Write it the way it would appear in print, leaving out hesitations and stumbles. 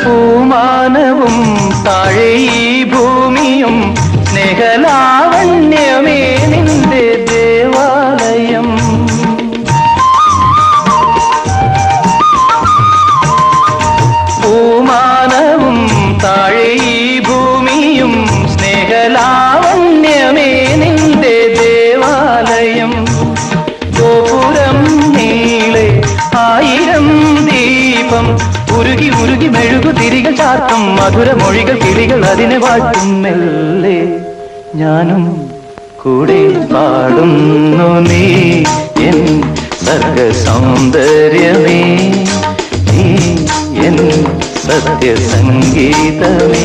പൂമാനവും താഴെ ഈ ഭൂമിയും സ്നേഹലാവണ്യമേ നിന്റെ ദേവാലയം. പൂമാനവും താഴെ ഈ ഭൂമിയും സ്നേഹലാവണ്യമേ നിന്റെ ദേവാലയം. ഗോപുരം നീളെ ആയിരം ദീപം ഉരുകി ഉരുകി മെഴുകു തിരികൾ ചാർത്തും മധുരമൊഴികൾ കിളികൾ അതിനെ വാഴ്ത്തും. മെല്ലെ ഞാനും കൂടെ പാടുന്നു നീ എൻ സർഗ സൗന്ദര്യമേ, നീ എൻ സത്യസംഗീതമേ.